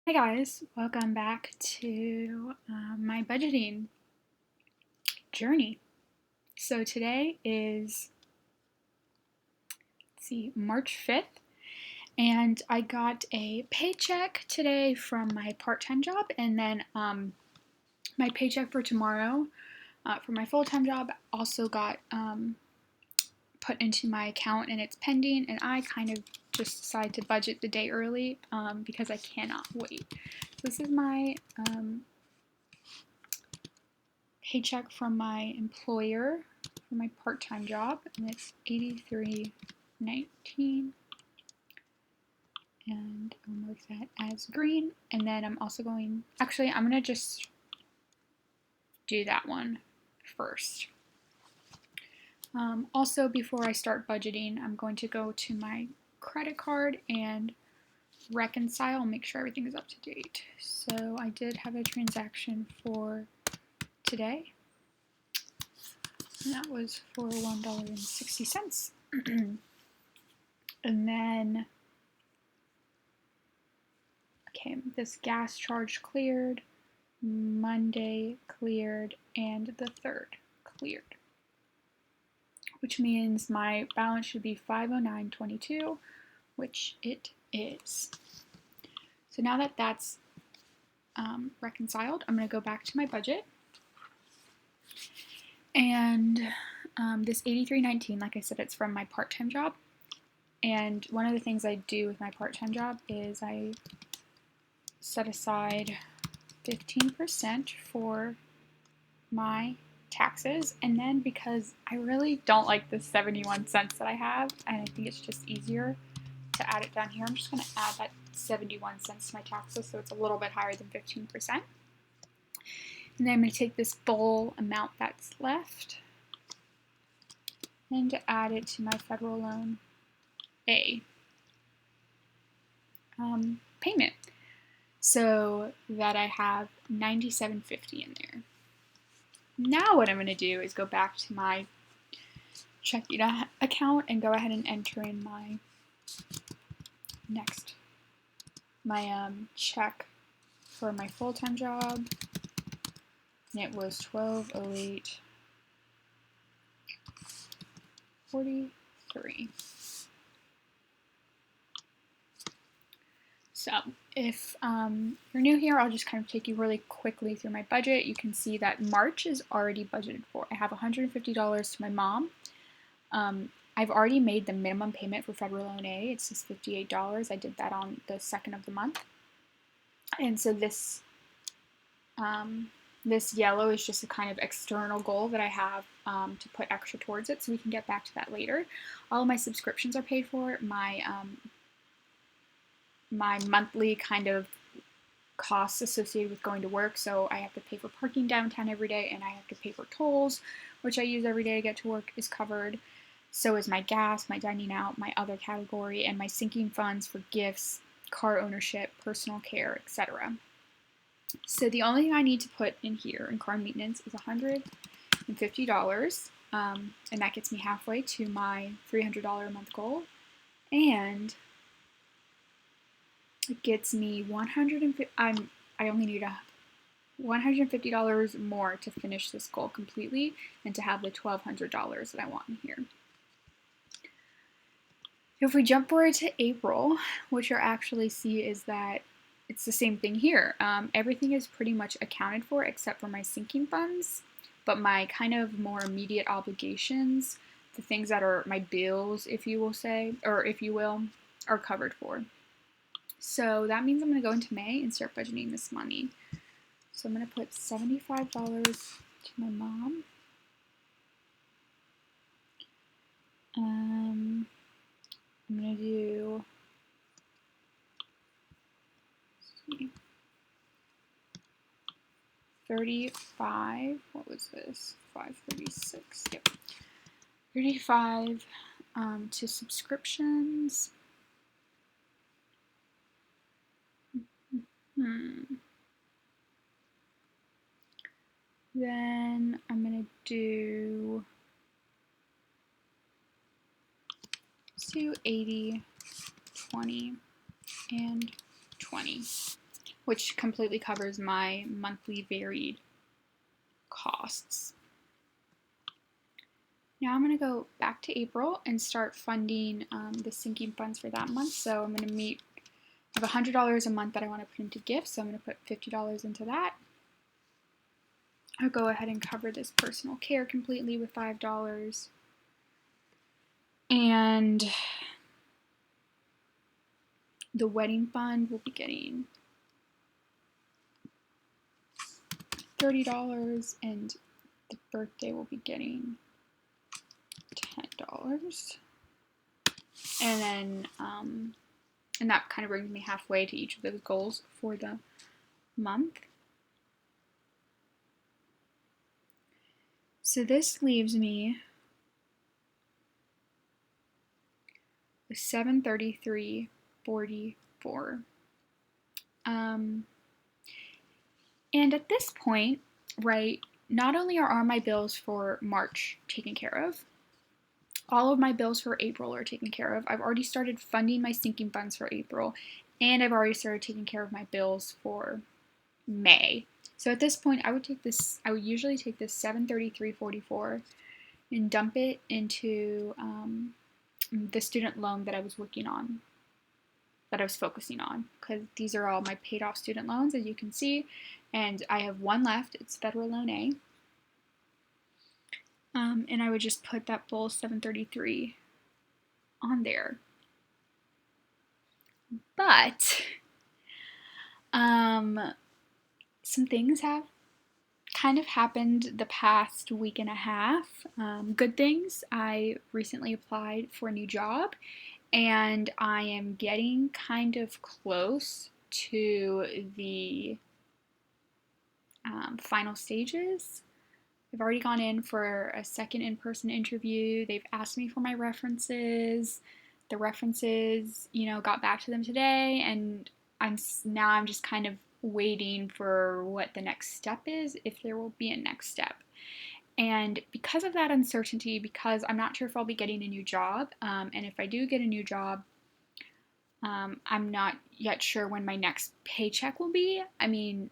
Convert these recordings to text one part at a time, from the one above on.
Hi guys, welcome back to my budgeting journey. So today is, March 5th, and I got a paycheck today from my part-time job, and then my paycheck for tomorrow for my full-time job also got put into my account, and it's pending, and I kind of just decided to budget the day early because I cannot wait. This is my paycheck from my employer for my part-time job, and it's $83.19, and I'll mark that as green. And then I'm also I'm gonna just do that one first. Also, before I start budgeting, I'm going to go to my credit card and reconcile, make sure everything is up to date. So I did have a transaction for today, and that was for $1.60. And then, this gas charge cleared, Monday cleared, and the 3rd cleared, which means my balance should be $509.22, which it is. So now that that's reconciled, I'm going to go back to my budget. And this $83.19, like I said, it's from my part-time job. And one of the things I do with my part-time job is I set aside 15% for my taxes. And then, because I really don't like the 71 cents that I have, and I think it's just easier to add it down here, I'm just going to add that 71 cents to my taxes, so it's a little bit higher than 15%. And then I'm going to take this full amount that's left and add it to my federal loan A payment, so that I have $97.50 in there. Now what I'm going to do is go back to my checking account and go ahead and enter in my check for my full-time job. And it was $12.08.43. So if you're new here, I'll just kind of take you really quickly through my budget. You can see that March is already budgeted for. I have $150 to my mom. I've already made the minimum payment for federal loan A. It's just $58. I did that on the 2nd of the month. And so this yellow is just a kind of external goal that I have to put extra towards it, so we can get back to that later. All of my subscriptions are paid for. My monthly kind of costs associated with going to work, so I have to pay for parking downtown every day, and I have to pay for tolls, which I use every day to get to work, is covered. So is my gas, my dining out, my other category, and my sinking funds for gifts, car ownership, personal care, etc. So the only thing I need to put in here in car maintenance is $150, and that gets me halfway to my $300 a month goal, and it gets me I only need $150 more to finish this goal completely and to have the $1,200 that I want in here. If we jump forward to April, what you'll actually see is that it's the same thing here. Everything is pretty much accounted for except for my sinking funds, but my kind of more immediate obligations, the things that are my bills, if you will, are covered for. So that means I'm going to go into May and start budgeting this money. So I'm going to put $75 to my mom. I'm going to do 35, what was this? 536, yep. 35 to subscriptions. Then I'm going to do 80, 20, and 20, which completely covers my monthly varied costs. Now I'm going to go back to April and start funding the sinking funds for that month. So I'm going to I have $100 a month that I want to put into gifts, so I'm going to put $50 into that. I'll go ahead and cover this personal care completely with $5. And the wedding fund will be getting $30, and the birthday will be getting $10. And then, and that kind of brings me halfway to each of those goals for the month. So this leaves me with $733.44. And at this point, right, not only are all my bills for March taken care of, all of my bills for April are taken care of. I've already started funding my sinking funds for April, and I've already started taking care of my bills for May. So at this point, I would usually take this $733.44 and dump it into the student loan that I was working on, that I was focusing on, because these are all my paid off student loans, as you can see, and I have one left. It's Federal Loan A. And I would just put that full $733 on there. But some things have kind of happened the past week and a half. Good things. I recently applied for a new job, and I am getting kind of close to the final stages. I've already gone in for a second in-person interview. They've asked me for my references. The references, got back to them today, and I'm just kind of waiting for what the next step is, if there will be a next step. And because of that uncertainty, because I'm not sure if I'll be getting a new job, and if I do get a new job, I'm not yet sure when my next paycheck will be. I mean,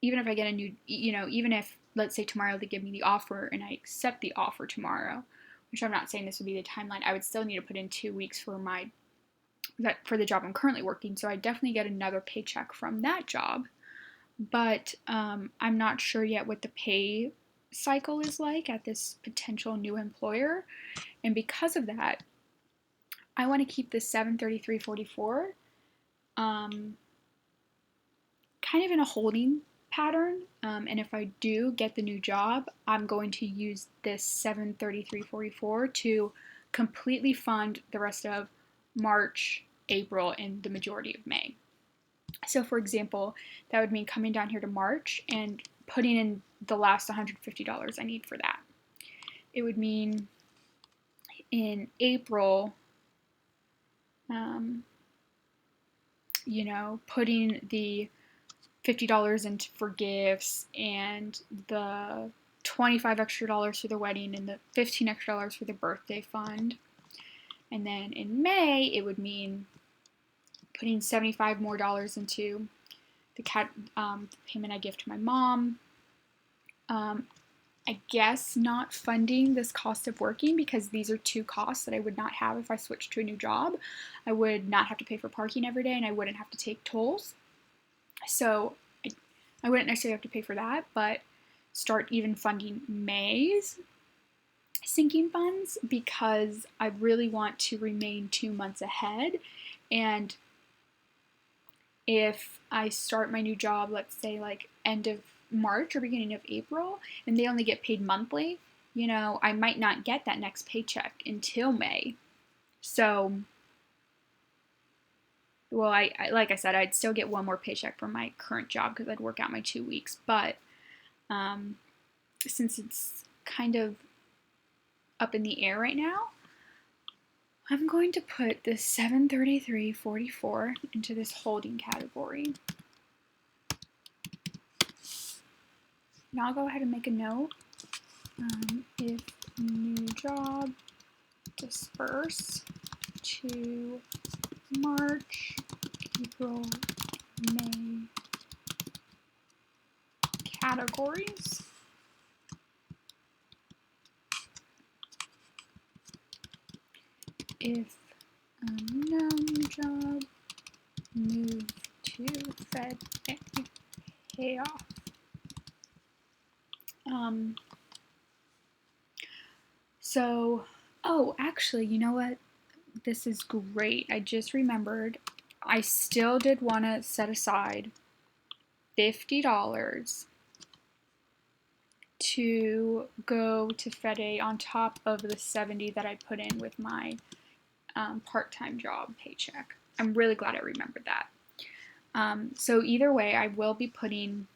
even if I get a new, even if, let's say tomorrow they give me the offer and I accept the offer tomorrow, which I'm not saying this would be the timeline, I would still need to put in 2 weeks for the job I'm currently working, so I definitely get another paycheck from that job. But I'm not sure yet what the pay cycle is like at this potential new employer, and because of that, I want to keep this $733.44 kind of in a holding pattern, and if I do get the new job, I'm going to use this $733.44 to completely fund the rest of March, April, and the majority of May. So for example, that would mean coming down here to March and putting in the last $150 I need for that. It would mean in April, putting the $50 into for gifts, and the $25 extra for the wedding, and the $15 extra for the birthday fund. And then in May, it would mean putting $75 more into the payment I give to my mom. I guess not funding this cost of working, because these are two costs that I would not have if I switched to a new job. I would not have to pay for parking every day, and I wouldn't have to take tolls. So I wouldn't necessarily have to pay for that, but start even funding May's sinking funds, because I really want to remain 2 months ahead. And if I start my new job, let's say like end of March or beginning of April, and they only get paid monthly, I might not get that next paycheck until May. So, well, I like I said, I'd still get one more paycheck from my current job because I'd work out my 2 weeks. But since it's kind of up in the air right now, I'm going to put this $733.44 into this holding category. Now I'll go ahead and make a note. If new job, disperse to March, April, May, categories. If unknown job move to Fed A payoff. Oh, actually, you know what? This is great. I just remembered. I still did want to set aside $50 to go to FedA on top of the $70 that I put in with my part-time job paycheck. I'm really glad I remembered that. So either way, I will be putting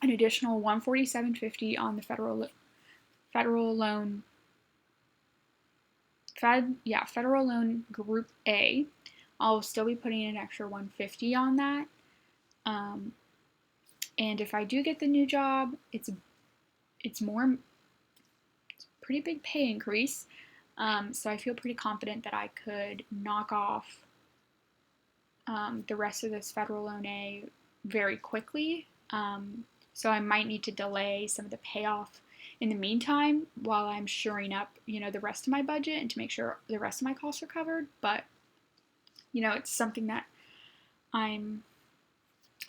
an additional $147.50 on the federal loan. Federal loan group A. I'll still be putting an extra $150 on that. And if I do get the new job, it's a pretty big pay increase. So I feel pretty confident that I could knock off the rest of this federal loan A very quickly. So I might need to delay some of the payoff in the meantime while I'm shoring up, the rest of my budget and to make sure the rest of my costs are covered. But, it's something that I'm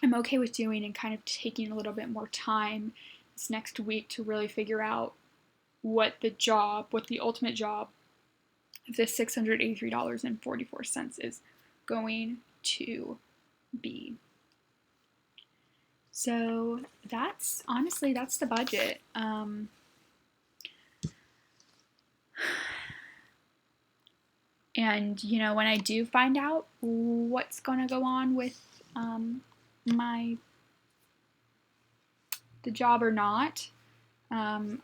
okay with doing and kind of taking a little bit more time this next week to really figure out what the ultimate job of this $683.44 is going to be. So that's the budget. And when I do find out what's going to go on with the job or not, I'll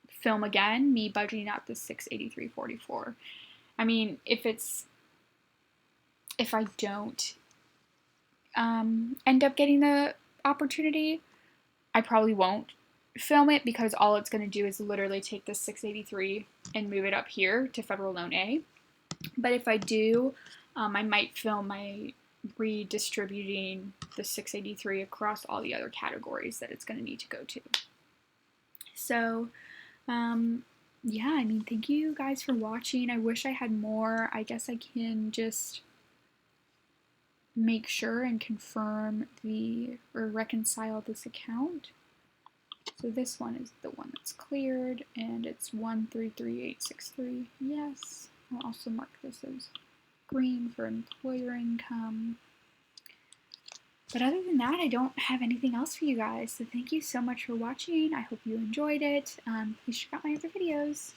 film again me budgeting out the $683.44. I mean, if I don't end up getting the opportunity, I probably won't film it because all it's going to do is literally take this $683 and move it up here to federal loan A. But if I do, I might film my redistributing the $683 across all the other categories that it's going to need to go to. So, yeah, I mean, thank you guys for watching. I wish I had more. I guess I can just make sure and confirm or reconcile this account. So this one is the one that's cleared, and it's 133863. Yes. I'll also mark this as green for employer income. But other than that, I don't have anything else for you guys. So thank you so much for watching. I hope you enjoyed it. Please check out my other videos.